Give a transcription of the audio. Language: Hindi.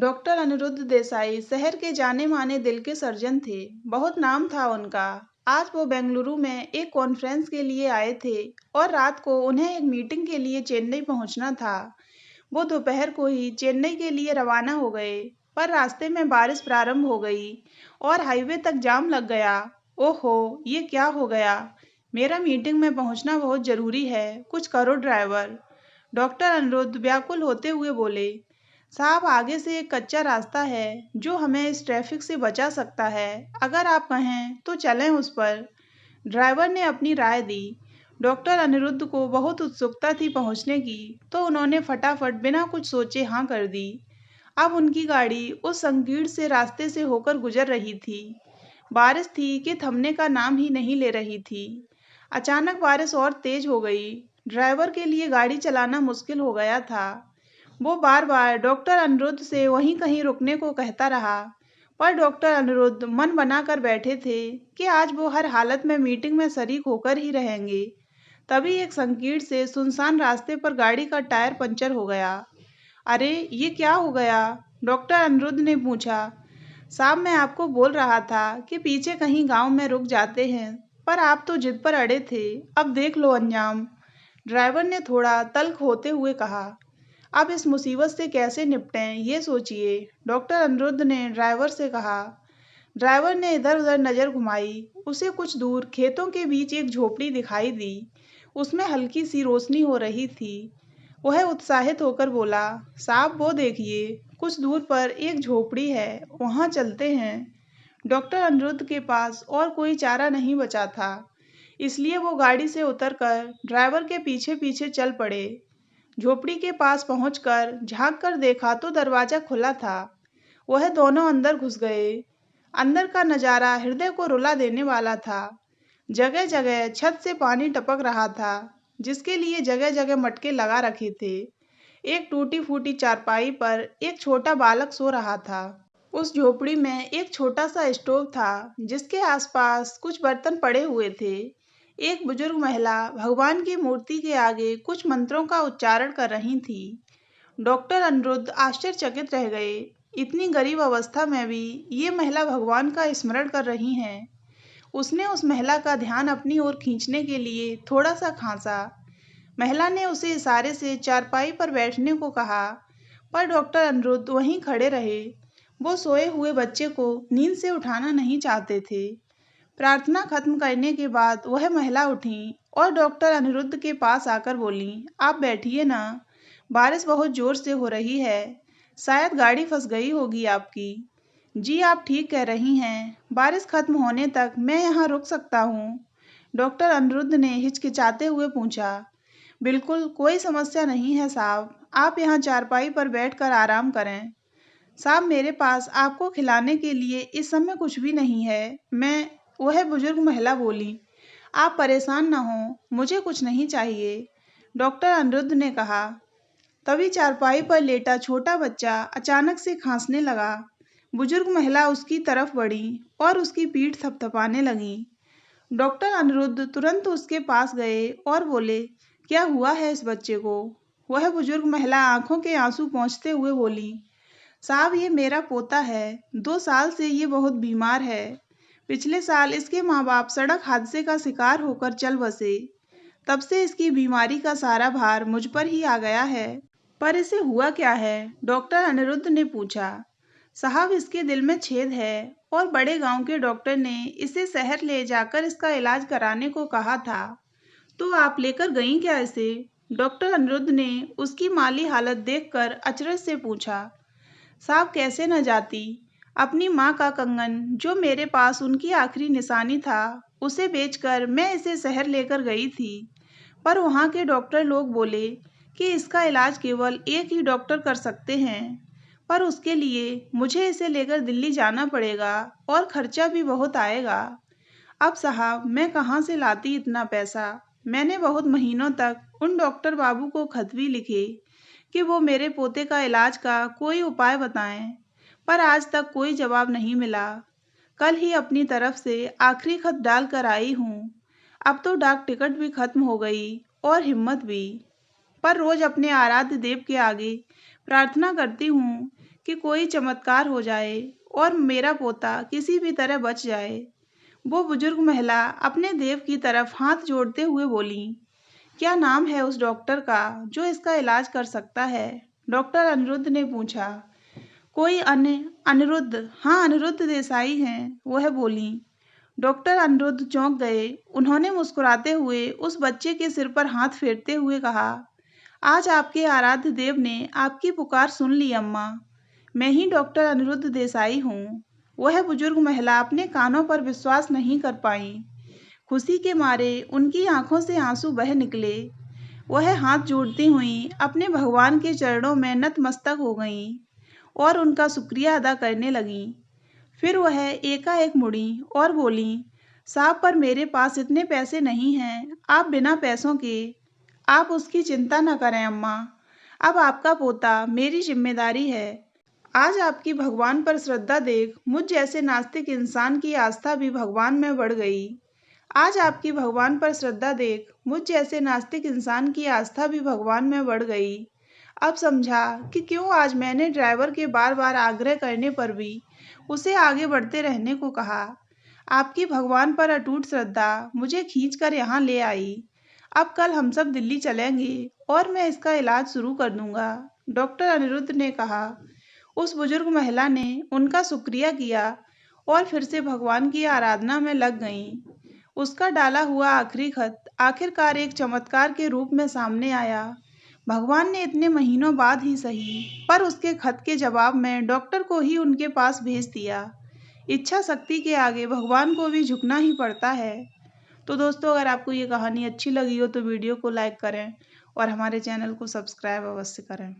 डॉक्टर अनिरुद्ध देसाई शहर के जाने-माने दिल के सर्जन थे। बहुत नाम था उनका। आज वो बेंगलुरु में एक कॉन्फ्रेंस के लिए आए थे और रात को उन्हें एक मीटिंग के लिए चेन्नई पहुंचना था। वो दोपहर को ही चेन्नई के लिए रवाना हो गए, पर रास्ते में बारिश प्रारंभ हो गई और हाईवे तक जाम लग गया। ओहो! ये क्या हो गया? मेरा मीटिंग में पहुंचना बहुत जरूरी है। कुछ करो ड्राइवर। डॉक्टर अनिरुद्ध व्याकुल होते हुए बोले, साहब आगे से एक कच्चा रास्ता है जो हमें इस ट्रैफिक से बचा सकता है। अगर आप कहें तो चलें उस पर। ड्राइवर ने अपनी राय दी। डॉक्टर अनिरुद्ध को बहुत उत्सुकता थी पहुंचने की, तो उन्होंने फटाफट बिना कुछ सोचे हाँ कर दी। अब उनकी गाड़ी उस संकीर्ण से रास्ते से होकर गुजर रही थी। बारिश थी कि थमने का नाम ही नहीं ले रही थी। अचानक बारिश और तेज हो गई। ड्राइवर के लिए गाड़ी चलाना मुश्किल हो गया था। वो बार-बार डॉक्टर अनिरुद्ध से वहीं कहीं रुकने को कहता रहा, पर डॉक्टर अनिरुद्ध मन बनाकर बैठे थे कि आज वो हर हालत में मीटिंग में शरीक होकर ही रहेंगे। तभी एक संकीर्ण से सुनसान रास्ते पर गाड़ी का टायर पंचर हो गया। अरे, ये क्या हो गया? डॉक्टर अनिरुद्ध ने पूछा। साहब, मैं आपको बोल रहा था कि पीछे कहीं गांव में रुक जाते हैं, पर आप तो जिद पर अड़े थे। अब देख लो अंजाम। ड्राइवर ने थोड़ा तल्ख होते हुए कहा। अब इस मुसीबत से कैसे निपटें, ये सोचिए। डॉक्टर अनिरुद्ध ने ड्राइवर से कहा। ड्राइवर ने इधर-उधर नजर घुमाई। उसे कुछ दूर खेतों के बीच एक झोपड़ी दिखाई दी। उसमें हल्की सी रोशनी हो रही थी। वह उत्साहित होकर बोला, साहब वो देखिए, कुछ दूर पर एक झोपड़ी है, वहां चलते हैं। डॉक्टर अनिरुद्ध के पास और कोई चारा नहीं बचा था, इसलिए वो गाड़ी से उतरकर ड्राइवर के पीछे-पीछे चल पड़े। झोपड़ी के पास पहुंचकर झांक कर देखा तो दरवाजा खुला था। वह दोनों अंदर घुस गए। अंदर का नजारा हृदय को रुला देने वाला था। जगह जगह छत से पानी टपक रहा था, जिसके लिए जगह जगह मटके लगा रखे थे। एक टूटी फूटी चारपाई पर एक छोटा बालक सो रहा था। उस झोपड़ी में एक छोटा सा स्टोव था, जिसके आसपास कुछ बर्तन पड़े हुए थे। एक बुजुर्ग महिला भगवान की मूर्ति के आगे कुछ मंत्रों का उच्चारण कर रही थी। डॉक्टर अनिरुद्ध आश्चर्यचकित रह गए। इतनी गरीब अवस्था में भी ये महिला भगवान का स्मरण कर रही हैं। उसने उस महिला का ध्यान अपनी ओर खींचने के लिए थोड़ा सा खांसा। महिला ने उसे इशारे से चारपाई पर बैठने को कहा, पर डॉक्टर अनिरुद्ध वहीं खड़े रहे। वो सोए हुए बच्चे को नींद से उठाना नहीं चाहते थे। प्रार्थना खत्म करने के बाद वह महिला उठी और डॉक्टर अनिरुद्ध के पास आकर बोली, आप बैठिए ना, बारिश बहुत जोर से हो रही है, शायद गाड़ी फंस गई होगी आपकी। जी, आप ठीक कह रही हैं, बारिश खत्म होने तक मैं यहाँ रुक सकता हूँ। डॉक्टर अनिरुद्ध ने हिचकिचाते हुए पूछा। बिल्कुल कोई समस्या नहीं है साहब, आप यहाँ चारपाई पर बैठकर आराम करें। साहब, मेरे पास आपको खिलाने के लिए इस समय कुछ भी नहीं है। वह बुजुर्ग महिला बोली। आप परेशान न हों, मुझे कुछ नहीं चाहिए, डॉक्टर अनिरुद्ध ने कहा। तभी चारपाई पर लेटा छोटा बच्चा अचानक से खांसने लगा। बुजुर्ग महिला उसकी तरफ बढ़ी और उसकी पीठ थपथपाने लगी। डॉक्टर अनिरुद्ध तुरंत उसके पास गए और बोले, क्या हुआ है इस बच्चे को? वह बुजुर्ग महिला आंखों के आंसू पोंछते हुए बोली, साहब ये मेरा पोता है, 2 साल से ये बहुत बीमार है। पिछले साल इसके माँ बाप सड़क हादसे का शिकार होकर चल बसे। तब से इसकी बीमारी का सारा भार मुझ पर ही आ गया है। पर इसे हुआ क्या है? डॉक्टर अनिरुद्ध ने पूछा। साहब, इसके दिल में छेद है और बड़े गांव के डॉक्टर ने इसे शहर ले जाकर इसका इलाज कराने को कहा था। तो आप लेकर गईं क्या इसे? डॉक्टर अनिरुद्ध ने उसकी माली हालत देखकर अचरज से पूछा। साहब, कैसे न जाती। अपनी माँ का कंगन जो मेरे पास उनकी आखिरी निशानी था, उसे बेचकर मैं इसे शहर लेकर गई थी। पर वहाँ के डॉक्टर लोग बोले कि इसका इलाज केवल एक ही डॉक्टर कर सकते हैं। पर उसके लिए मुझे इसे लेकर दिल्ली जाना पड़ेगा और खर्चा भी बहुत आएगा। अब साहब, मैं कहाँ से लाती इतना पैसा? मैंने बहुत महीनों तक उन डॉक्टर बाबू को खत भी लिखे कि वो मेरे पोते का इलाज का कोई उपाय बताएं, पर आज तक कोई जवाब नहीं मिला। कल ही अपनी तरफ से आखिरी खत डाल कर आई हूँ। अब तो डाक टिकट भी खत्म हो गई और हिम्मत भी। पर रोज अपने आराध्य देव के आगे प्रार्थना करती हूँ कि कोई चमत्कार हो जाए और मेरा पोता किसी भी तरह बच जाए। वो बुजुर्ग महिला अपने देव की तरफ हाथ जोड़ते हुए बोली, क्या नाम है उस डॉक्टर का जो इसका इलाज कर सकता है? डॉक्टर अनिरुद्ध ने पूछा। कोई अन्य? अनिरुद्ध? हाँ, अनिरुद्ध देसाई हैं, वह बोली। डॉक्टर अनिरुद्ध चौंक गए। उन्होंने मुस्कुराते हुए उस बच्चे के सिर पर हाथ फेरते हुए कहा, आज आपके आराध्य देव ने आपकी पुकार सुन ली अम्मा। मैं ही डॉक्टर अनिरुद्ध देसाई हूँ। वह बुजुर्ग महिला अपने कानों पर विश्वास नहीं कर पाई। खुशी के मारे उनकी आंखों से आंसू बह निकले। वह हाथ जोड़ती हुई अपने भगवान के चरणों में नतमस्तक हो गईं और उनका शुक्रिया अदा करने लगीं। फिर वह एकाएक मुड़ी और बोली, साहब पर मेरे पास इतने पैसे नहीं हैं, आप बिना पैसों के। आप उसकी चिंता न करें अम्मा, अब आपका पोता मेरी जिम्मेदारी है। आज आपकी भगवान पर श्रद्धा देख मुझ जैसे नास्तिक इंसान की आस्था भी भगवान में बढ़ गई। आज आपकी भगवान पर श्रद्धा देख मुझ जैसे नास्तिक इंसान की आस्था भी भगवान में बढ़ गई। अब समझा कि क्यों आज मैंने ड्राइवर के बार बार आग्रह करने पर भी उसे आगे बढ़ते रहने को कहा। आपकी भगवान पर अटूट श्रद्धा मुझे खींचकर यहाँ ले आई। अब कल हम सब दिल्ली चलेंगे और मैं इसका इलाज शुरू कर दूंगा, डॉक्टर अनिरुद्ध ने कहा। उस बुजुर्ग महिला ने उनका शुक्रिया किया और फिर से भगवान की आराधना में लग गईं। उसका डाला हुआ आखिरी खत आखिरकार एक चमत्कार के रूप में सामने आया। भगवान ने इतने महीनों बाद ही सही, पर उसके खत के जवाब में डॉक्टर को ही उनके पास भेज दिया। इच्छा शक्ति के आगे भगवान को भी झुकना ही पड़ता है। तो दोस्तों, अगर आपको ये कहानी अच्छी लगी हो तो वीडियो को लाइक करें और हमारे चैनल को सब्सक्राइब अवश्य करें।